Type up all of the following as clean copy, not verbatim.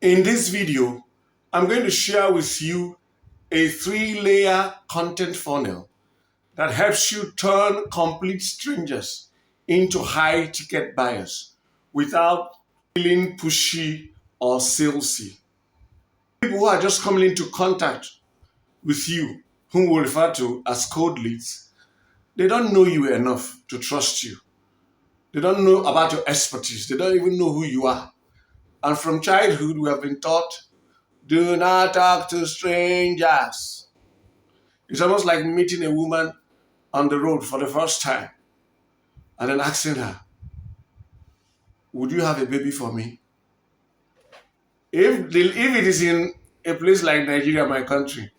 In this video, I'm going to share with you a 3-layer content funnel that helps you turn complete strangers into high-ticket buyers without feeling pushy or salesy. People who are just coming into contact with you, whom we'll refer to as cold leads, they don't know you enough to trust you. They don't know about your expertise. They don't even know who you are. And from childhood, we have been taught, do not talk to strangers. It's almost like meeting a woman on the road for the first time and then asking her, would you have a baby for me? If it is in a place like Nigeria, my country,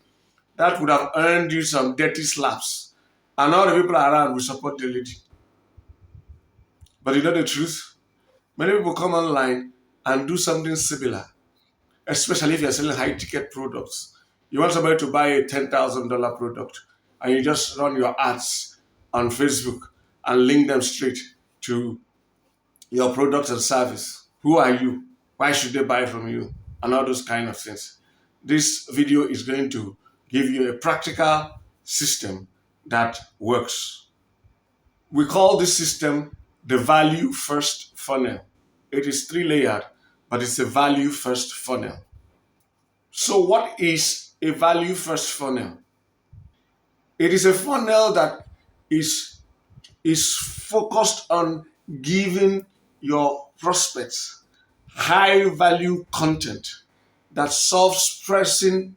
that would have earned you some dirty slaps. And all the people around will support the lady. But you know the truth? Many people come online and do something similar, especially if you're selling high-ticket products. You want somebody to buy a $10,000 product, and you just run your ads on Facebook and link them straight to your product and service. Who are you? Why should they buy from you? And all those kind of things. This video is going to give you a practical system that works. We call this system the value first funnel. It is 3-layered, but it's a value first funnel. So what is a value first funnel? It is a funnel that is focused on giving your prospects high value content that solves pressing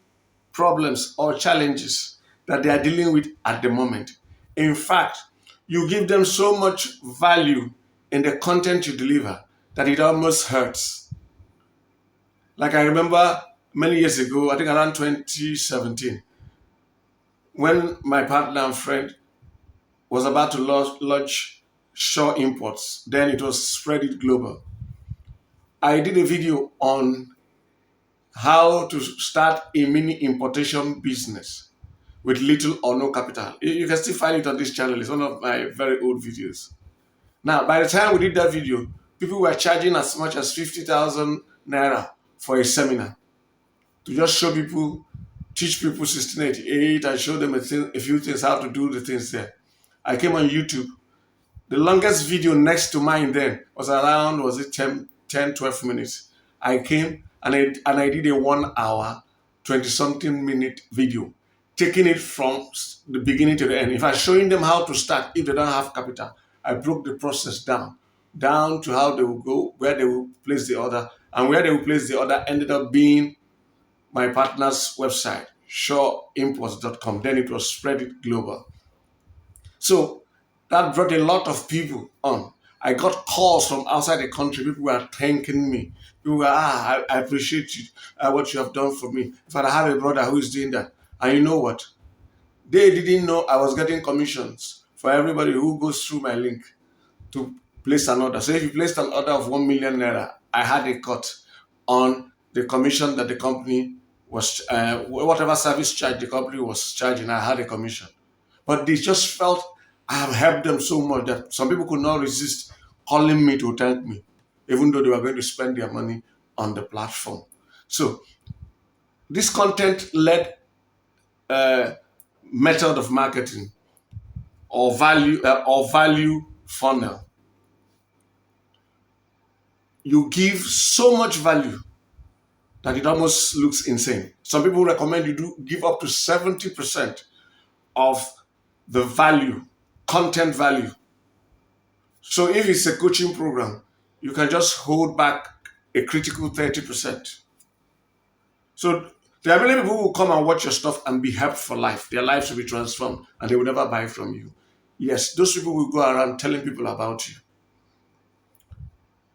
problems or challenges that they are dealing with at the moment. In fact, you give them so much value in the content you deliver that it almost hurts. Like I remember many years ago, I think around 2017, when my partner and friend was about to launch Shaw Imports, then it was Spread It Global. I did a video on how to start a mini importation business with little or no capital. You can still find it on this channel. It's one of my very old videos. Now, by the time we did that video, people were charging as much as 50,000 naira for a seminar to just show people, teach people 1688 and show them a few things, how to do the things there. I came on YouTube. The longest video next to mine then was around, 10, 12 minutes. I came and I did a 1 hour, 20-something minute video, taking it from the beginning to the end. If I'm showing them how to start, if they don't have capital, I broke the process down to how they will go, where they will place the order, and where they will place the order ended up being my partner's website, shawimports.com. Then it was Spread It Global. So that brought a lot of people on. I got calls from outside the country. People were thanking me. People were, I appreciate you, what you have done for me. In fact, I have a brother who is doing that. And you know what? They didn't know I was getting commissions for everybody who goes through my link to place an order. So if you placed an order of 1 million naira, I had a cut on the commission that the company was, whatever service charge the company was charging, I had a commission. But they just felt I have helped them so much that some people could not resist calling me to thank me, even though they were going to spend their money on the platform. So this content-led method of marketing or value funnel, you give so much value that it almost looks insane. Some people recommend you do give up to 70% of the value, content value. So if it's a coaching program, you can just hold back a critical 30%. So there are many people who will come and watch your stuff and be helped for life. Their lives will be transformed and they will never buy from you. Yes, those people will go around telling people about you.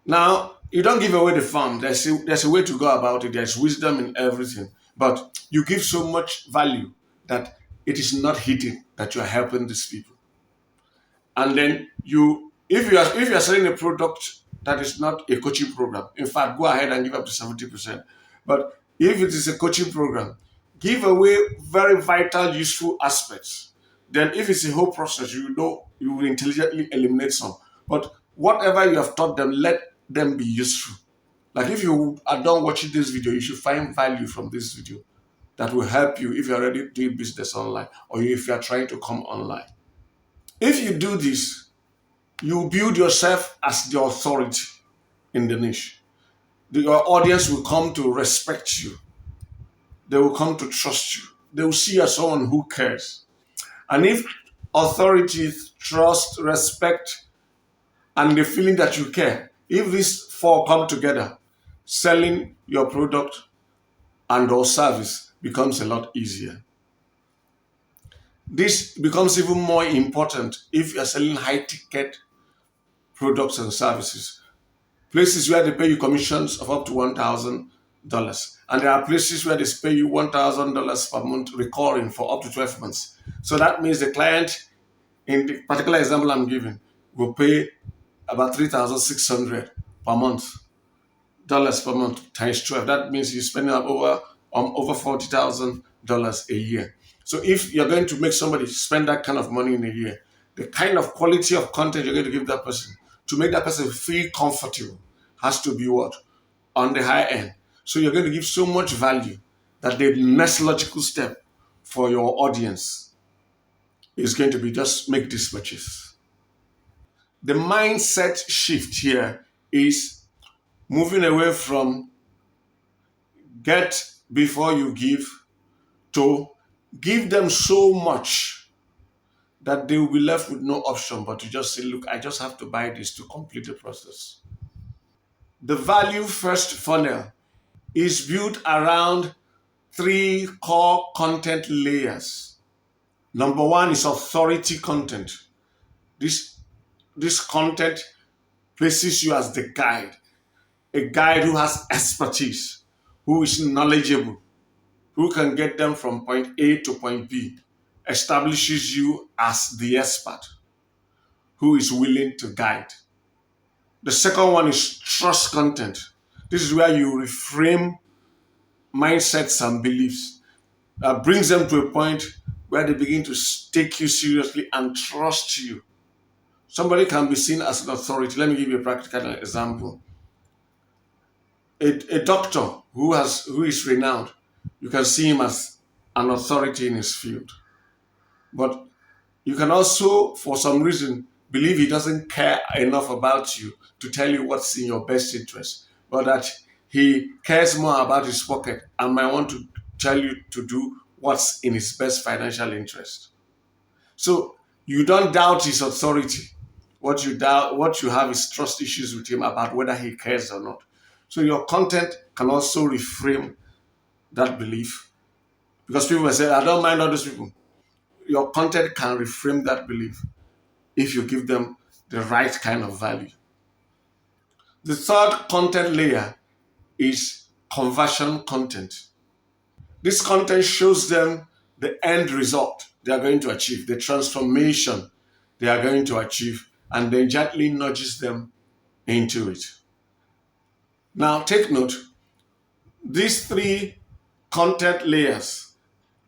Now, you don't give away the farm. There's a way to go about it. There's wisdom in everything. But you give so much value that it is not hidden that you are helping these people. And then if you are selling a product that is not a coaching program, in fact, go ahead and give up to 70%. But if it is a coaching program, give away very vital, useful aspects. Then if it's a whole process, you will intelligently eliminate some. But whatever you have taught them, let them be useful. Like if you are done watching this video, you should find value from this video that will help you if you're already doing business online or if you're trying to come online. If you do this, you build yourself as the authority in the niche. Your audience will come to respect you. They will come to trust you. They will see you as someone who cares. And if authority, trust, respect, and the feeling that you care, if these four come together, selling your product and or service becomes a lot easier. This becomes even more important if you're selling high ticket products and services. Places where they pay you commissions of up to $1,000. And there are places where they pay you $1,000 per month recurring for up to 12 months. So that means the client, in the particular example I'm giving, will pay about $3,600 per month, dollars per month times 12. That means you're spending over $40,000 a year. So if you're going to make somebody spend that kind of money in a year, the kind of quality of content you're going to give that person to make that person feel comfortable has to be what? On the high end. So you're going to give so much value that the next logical step for your audience is going to be just make this purchase. The mindset shift here is moving away from get before you give to give them so much that they will be left with no option but to just say, look, I just have to buy this to complete the process. The value first funnel is built around three core content layers. Number one is authority content. This content places you as the guide, a guide who has expertise, who is knowledgeable, who can get them from point A to point B, establishes you as the expert who is willing to guide. The second one is trust content. This is where you reframe mindsets and beliefs that brings them to a point where they begin to take you seriously and trust you. Somebody can be seen as an authority. Let me give you a practical example. A doctor who is renowned, you can see him as an authority in his field. But you can also, for some reason, believe he doesn't care enough about you to tell you what's in your best interest, but that he cares more about his pocket and might want to tell you to do what's in his best financial interest. So you don't doubt his authority. What you have is trust issues with him about whether he cares or not. So your content can also reframe that belief. Because people will say, I don't mind all those people. Your content can reframe that belief if you give them the right kind of value. The third content layer is conversion content. This content shows them the end result they are going to achieve, the transformation they are going to achieve, and then gently nudges them into it. Now, take note, these three content layers,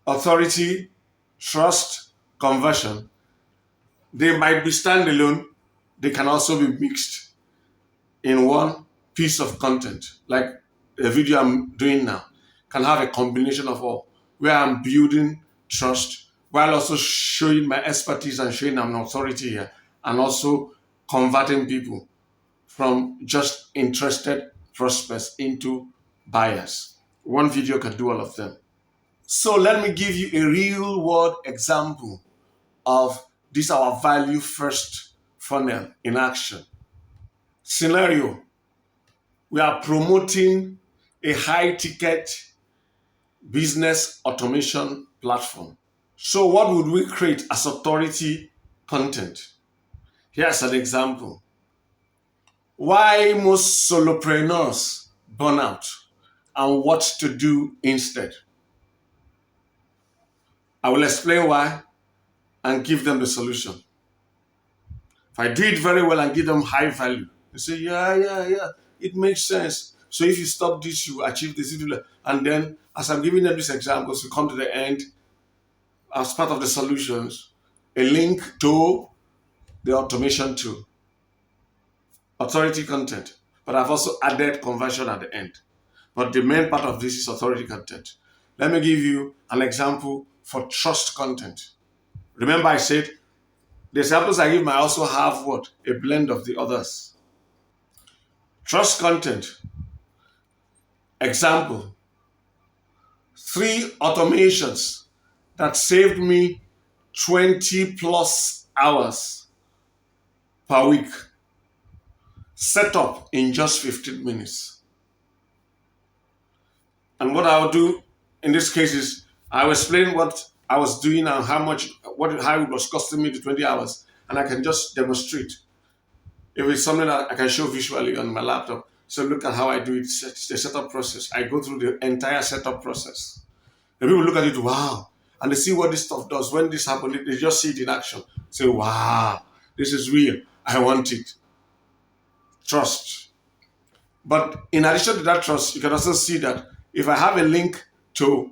authority, trust, conversion, they might be standalone, they can also be mixed in one piece of content, like the video I'm doing now, can have a combination of all, where I'm building trust while also showing my expertise and showing I'm an authority here, and also converting people from just interested prospects into buyers. One video can do all of them. So let me give you a real world example of this our value first funnel in action. Scenario: we are promoting a high ticket business automation platform. So what would we create as authority content? Here's an example. Why most solopreneurs burn out and what to do instead. I will explain why and give them the solution. If I do it very well and give them high value, they say, yeah, it makes sense. So if you stop this, you achieve this. And then as I'm giving them these examples, we come to the end, as part of the solutions, a link to the automation tool. Authority content. but I've also added conversion at the end. But the main part of this is authority content. Let me give you an example for trust content. Remember, I said the examples I give might also have what? A blend of the others. Trust content. Example: 3 automations that saved me 20 plus hours per week. Set up in just 15 minutes. And what I'll do in this case is I'll explain what I was doing and how it was costing me the 20 hours. And I can just demonstrate. If it's something that I can show visually on my laptop, so look at how I do it, the setup process. I go through the entire setup process. The people look at it, wow, and they see what this stuff does. When this happens, they just see it in action. Say, wow, this is real. I want it. Trust. But in addition to that trust, you can also see that if I have a link to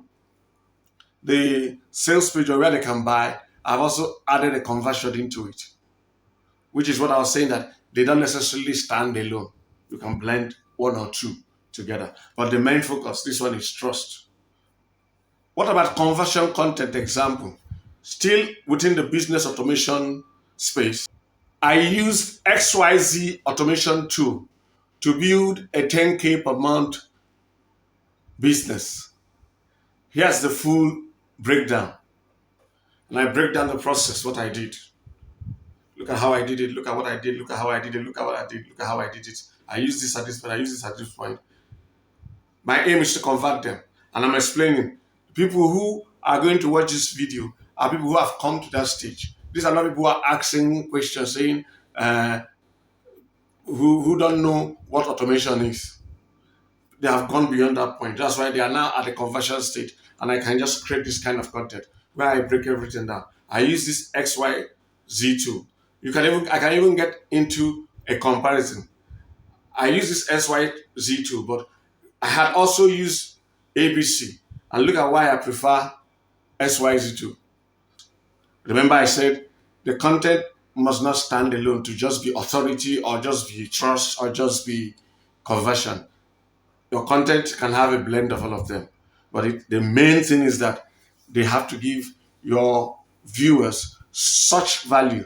the sales page or where they can buy, I've also added a conversion into it, which is what I was saying, that they don't necessarily stand alone. You can blend one or two together. But the main focus, this one, is trust. What about conversion content example? Still within the business automation space, I used XYZ automation tool to build a 10K per month business. Here's the full breakdown. And I break down the process, what I did. Look at how I did it. Look at what I did. Look at how I did it. Look at what I did. Look at how I did it. I use this at this point. I use this at this point. My aim is to convert them. And I'm explaining. People who are going to watch this video are people who have come to that stage. These are not people who are asking questions, saying, who don't know what automation is. They have gone beyond that point. That's why they are now at the conversion stage. And I can just create this kind of content where I break everything down. I use this XYZ tool. I can even get into a comparison. I use this XYZ tool, but I had also used ABC. And look at why I prefer XYZ tool. Remember, I said the content must not stand alone to just be authority or just be trust or just be conversion. Your content can have a blend of all of them. But the main thing is that they have to give your viewers such value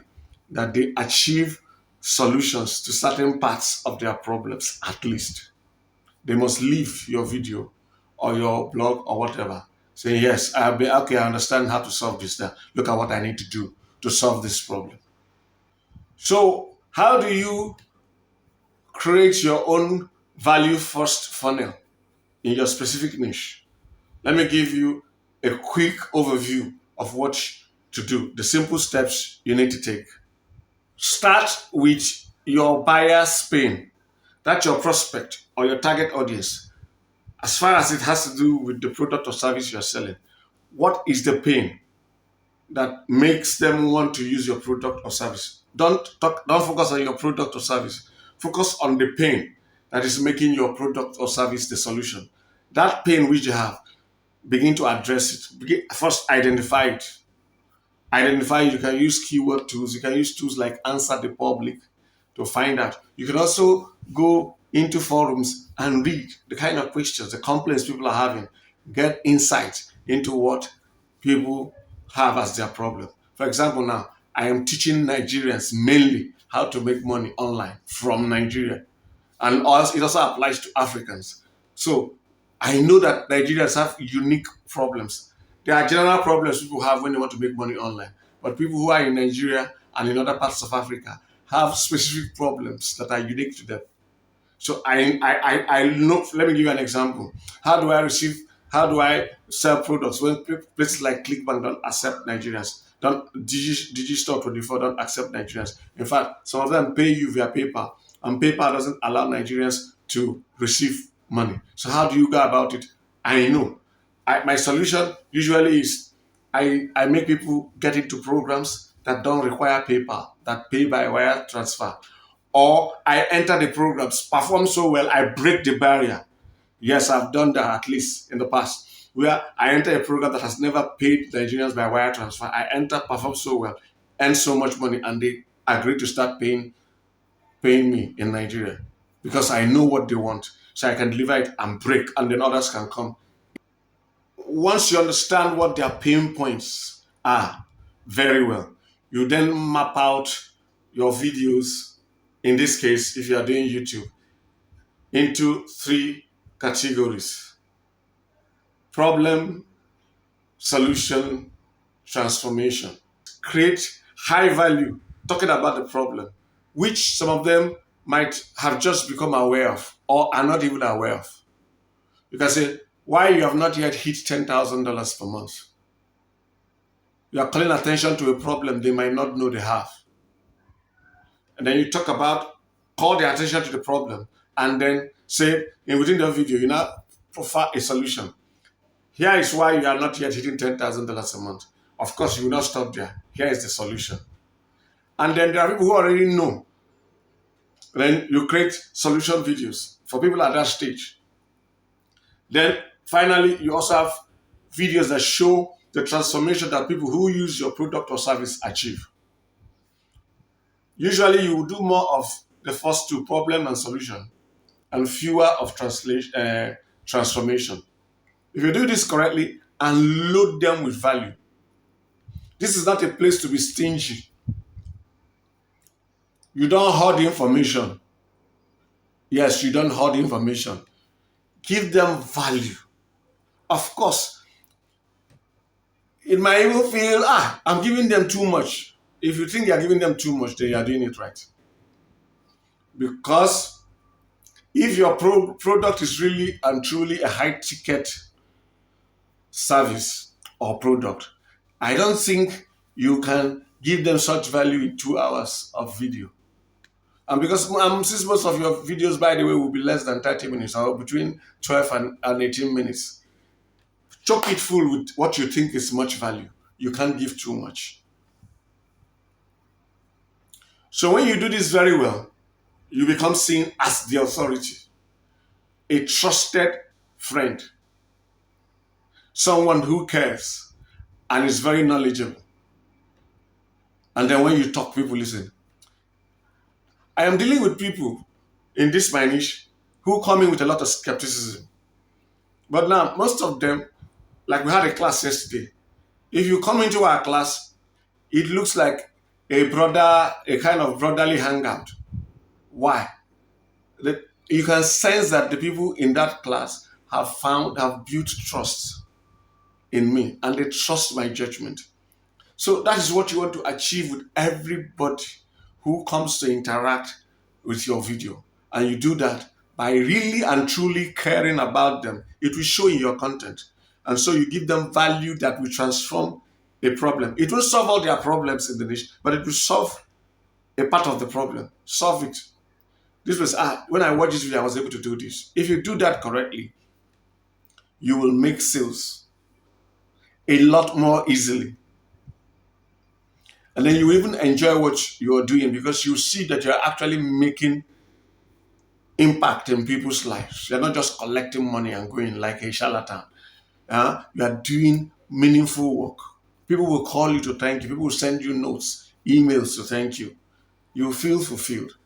that they achieve solutions to certain parts of their problems, at least. They must leave your video or your blog or whatever saying, yes, okay, I understand how to solve this now. Look at what I need to do to solve this problem. So how do you create your own value first funnel in your specific niche? Let me give you a quick overview of what to do, the simple steps you need to take. Start with your buyer's pain. That's your prospect or your target audience. As far as it has to do with the product or service you're selling, what is the pain that makes them want to use your product or service? Don't focus on your product or service. Focus on the pain that is making your product or service the solution. That pain which you have, begin to address it. First, identify it. You can use keyword tools. You can use tools like Answer the Public to find out. You can also go into forums and read the kind of questions, the complaints people are having. Get insight into what people have as their problem. For example, now, I am teaching Nigerians mainly how to make money online from Nigeria. And also, it also applies to Africans. So I know that Nigerians have unique problems. There are general problems people have when they want to make money online. But people who are in Nigeria and in other parts of Africa have specific problems that are unique to them. So I know, let me give you an example. How do I sell products when places like Clickbank don't accept Nigerians? Digistore24 don't accept Nigerians. In fact, some of them pay you via PayPal, and PayPal doesn't allow Nigerians to receive money. So how do you go about it? I know. My solution usually is I make people get into programs that don't require PayPal, that pay by wire transfer. Or I enter the programs, perform so well, I break the barrier. Yes, I've done that at least in the past, where I enter a program that has never paid Nigerians by wire transfer. I enter, perform so well, earn so much money, and they agree to start paying me in Nigeria. because I know what they want. So I can deliver it and break, and then others can come. Once you understand what their pain points are very well, you then map out your videos, in this case, if you are doing YouTube, into three categories: problem, solution, transformation. Create high value talking about the problem, which some of them might have just become aware of or are not even aware of. You can say, why you have not yet hit $10,000 per month. You are calling attention to a problem they might not know they have. And then you talk about, call the attention to the problem, and then say, within the video, you now profile a solution. Here is why you are not yet hitting $10,000 a month. Of course, you will not stop there. Here is the solution. And then there are people who already know. Then you create solution videos for people at that stage. Then finally, you also have videos that show the transformation that people who use your product or service achieve. Usually, you will do more of the first two, problem and solution, and fewer of transformation. If you do this correctly and load them with value, this is not a place to be stingy. You don't hoard information. Yes, you don't hoard information. Give them value. Of course, it might even feel, I'm giving them too much. If you think you're giving them too much, then you're doing it right. Because if your product is really and truly a high-ticket service or product, I don't think you can give them such value in 2 hours of video. And because since most of your videos, by the way, will be less than 30 minutes or between 12 and 18 minutes, chock it full with what you think is much value. You can't give too much. So when you do this very well, you become seen as the authority, a trusted friend, someone who cares and is very knowledgeable. And then when you talk, people listen. I am dealing with people in this my niche who come in with a lot of skepticism. But now, most of them, like we had a class yesterday, if you come into our class, it looks like a kind of brotherly hangout. Why? You can sense that the people in that class have built trust in me, and they trust my judgment. So that is what you want to achieve with everybody who comes to interact with your video. And you do that by really and truly caring about them. It will show in your content. And so you give them value that will transform a problem. It will solve all their problems in the niche, but it will solve a part of the problem. Solve it. This was, when I watched this video, I was able to do this. If you do that correctly, you will make sales a lot more easily. And then you even enjoy what you are doing because you see that you're actually making impact in people's lives. You're not just collecting money and going like a charlatan. You are doing meaningful work. People will call you to thank you. People will send you notes, emails to thank you. You feel fulfilled.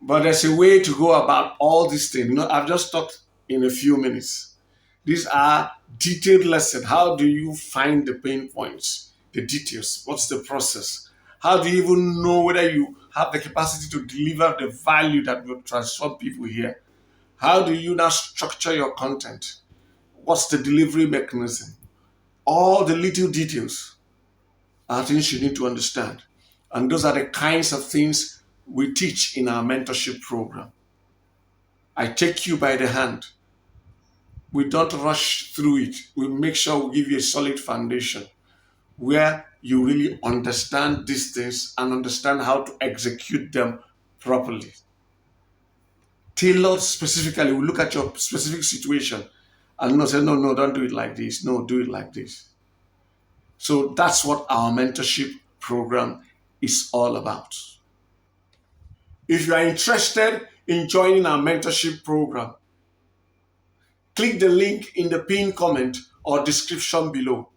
But there's a way to go about all these things. I've just talked in a few minutes. These are detailed lessons. How do you find the pain points? The details. What's the process? How do you even know whether you have the capacity to deliver the value that will transform people here? How do you now structure your content? What's the delivery mechanism? All the little details are things you need to understand. And those are the kinds of things we teach in our mentorship program. I take you by the hand. We don't rush through it. We make sure we give you a solid foundation where you really understand these things and understand how to execute them properly. Tailored specifically, we look at your specific situation and say, no, don't do it like this. No, do it like this. So that's what our mentorship program is all about. If you are interested in joining our mentorship program, click the link in the pinned comment or description below.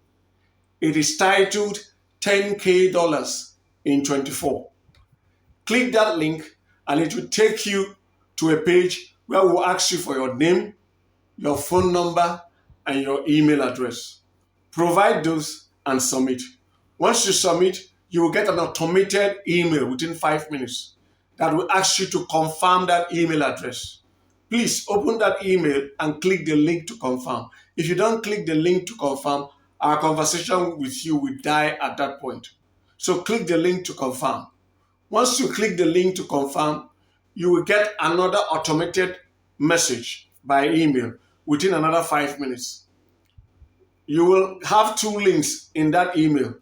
It is titled $10K in 24. Click that link and it will take you to a page where we'll ask you for your name, your phone number, and your email address. Provide those and submit. Once you submit, you will get an automated email within 5 minutes that will ask you to confirm that email address. Please open that email and click the link to confirm. If you don't click the link to confirm, our conversation with you will die at that point. So click the link to confirm. Once you click the link to confirm, you will get another automated message by email within another 5 minutes. You will have two links in that email.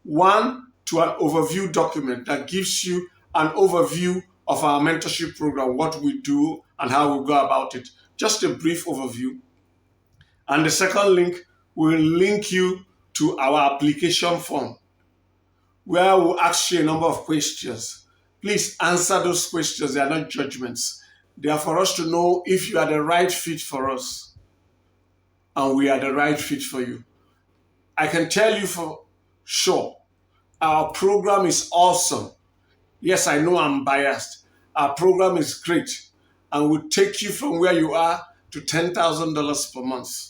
One to an overview document that gives you an overview of our mentorship program, what we do and how we go about it. Just a brief overview. And the second link will link you to our application form, where we'll ask you a number of questions. Please answer those questions. They are not judgments. They are for us to know if you are the right fit for us and we are the right fit for you. I can tell you for sure, our program is awesome. Yes, I know I'm biased. Our program is great and will take you from where you are to $10,000 per month.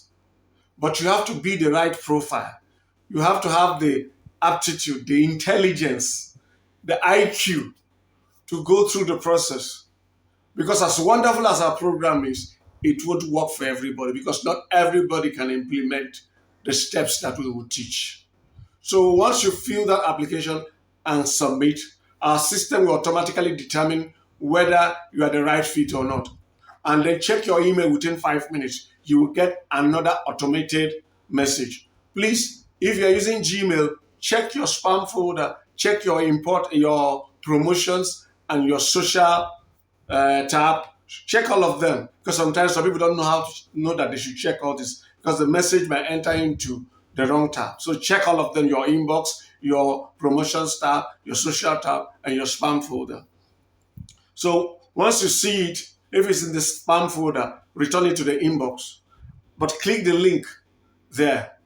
But you have to be the right profile. You have to have the aptitude, the intelligence, the IQ to go through the process. Because as wonderful as our program is, it won't work for everybody because not everybody can implement the steps that we will teach. So once you fill that application and submit, our system will automatically determine whether you are the right fit or not. And then check your email within 5 minutes. You will get another automated message. Please, if you're using Gmail, check your spam folder, check your promotions and your social tab. Check all of them because sometimes some people don't know how to know that they should check all this because the message might enter into the wrong tab. So check all of them, your inbox, your promotions tab, your social tab, and your spam folder. So once you see it, if it's in the spam folder, return it to the inbox. But click the link there.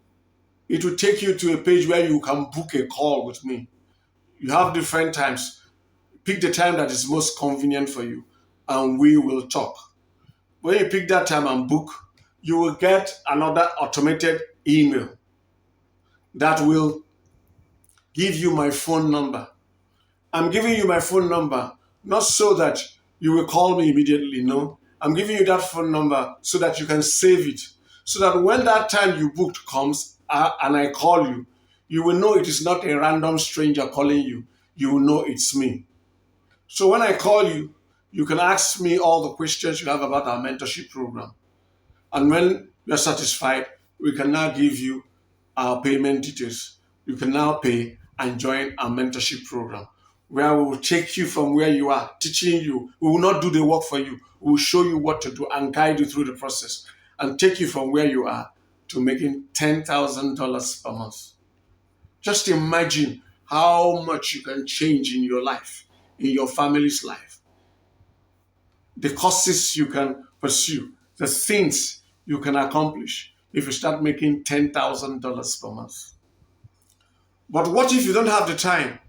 It will take you to a page where you can book a call with me. You have different times. Pick the time that is most convenient for you, and we will talk. When you pick that time and book, you will get another automated email that will give you my phone number. I'm giving you my phone number not so that you will call me immediately, no. I'm giving you that phone number so that you can save it, so that when that time you booked comes and I call you, you will know it is not a random stranger calling you. You will know it's me. So when I call you, you can ask me all the questions you have about our mentorship program. And when you're satisfied, we can now give you our payment details. You can now pay and join our mentorship program, where we will take you from where you are, teaching you. We will not do the work for you. We will show you what to do and guide you through the process and take you from where you are to making $10,000 per month. Just imagine how much you can change in your life, in your family's life. The courses you can pursue, the things you can accomplish if you start making $10,000 per month. But what if you don't have the time?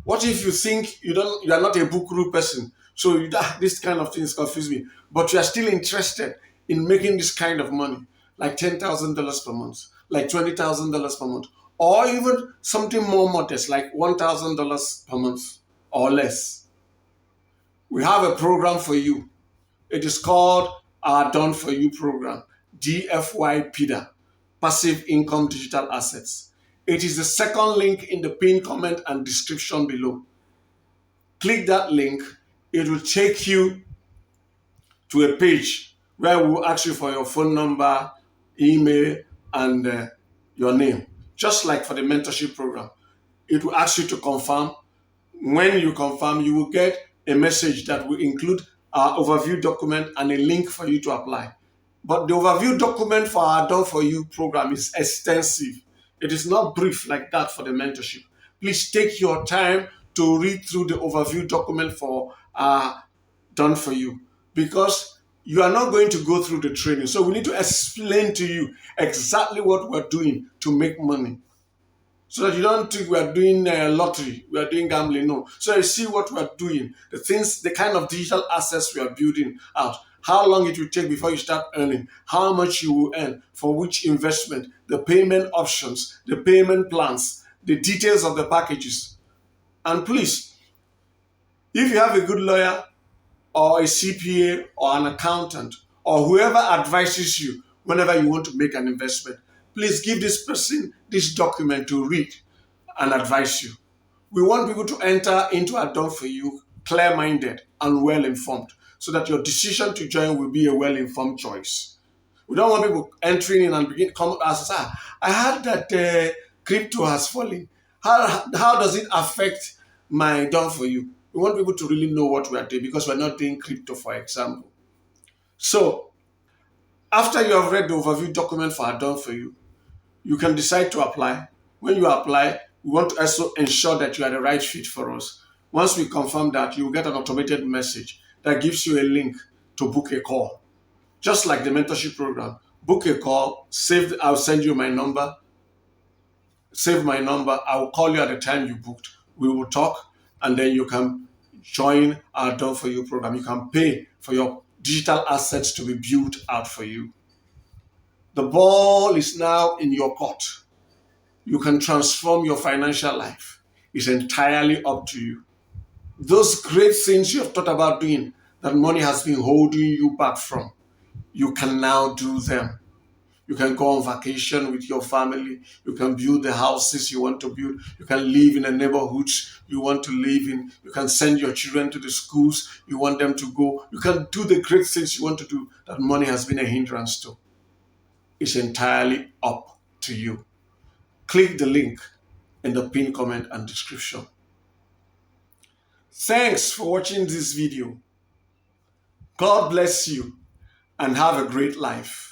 What if you think you are not a book group person, so this kind of things confuse me, but you are still interested in making this kind of money, like $10,000 per month, like $20,000 per month, or even something more modest, like $1,000 per month or less? We have a program for you. It is called our Done For You program, DFY-PIDA, Passive Income Digital Assets. It is the second link in the pinned comment and description below. Click that link. It will take you to a page where we will ask you for your phone number, email, and your name. Just like for the mentorship program. It will ask you to confirm. When you confirm, you will get a message that will include our overview document and a link for you to apply. But the overview document for our Done For You program is extensive. It is not brief like that for the mentorship. Please take your time to read through the overview document for our Done For You, because you are not going to go through the training. So we need to explain to you exactly what we're doing to make money. So that you don't think we are doing lottery, we are doing gambling. No. So you see what we are doing, the things, the kind of digital assets we are building out, how long it will take before you start earning, how much you will earn, for which investment, the payment options, the payment plans, the details of the packages. And please, if you have a good lawyer or a CPA or an accountant or whoever advises you whenever you want to make an investment, please give this person this document to read and advise you. We want people to enter into a done for you clear-minded and well-informed so that your decision to join will be a well-informed choice. We don't want people entering in and begin come as I heard that crypto has fallen. How does it affect my done for you? We want people to really know what we are doing because we're not doing crypto, for example. So after you have read the overview document for our done for you, you can decide to apply. When you apply, we want to also ensure that you are the right fit for us. Once we confirm that, you will get an automated message that gives you a link to book a call. Just like the mentorship program, book a call, I'll send you my number, save my number, I will call you at the time you booked. We will talk, and then you can join our Done For You program. You can pay for your digital assets to be built out for you. The ball is now in your court. You can transform your financial life. It's entirely up to you. Those great things you have thought about doing that money has been holding you back from, you can now do them. You can go on vacation with your family. You can build the houses you want to build. You can live in the neighborhoods you want to live in. You can send your children to the schools you want them to go. You can do the great things you want to do that money has been a hindrance to. It's entirely up to you. Click the link in the pinned comment and description. Thanks for watching this video. God bless you and have a great life.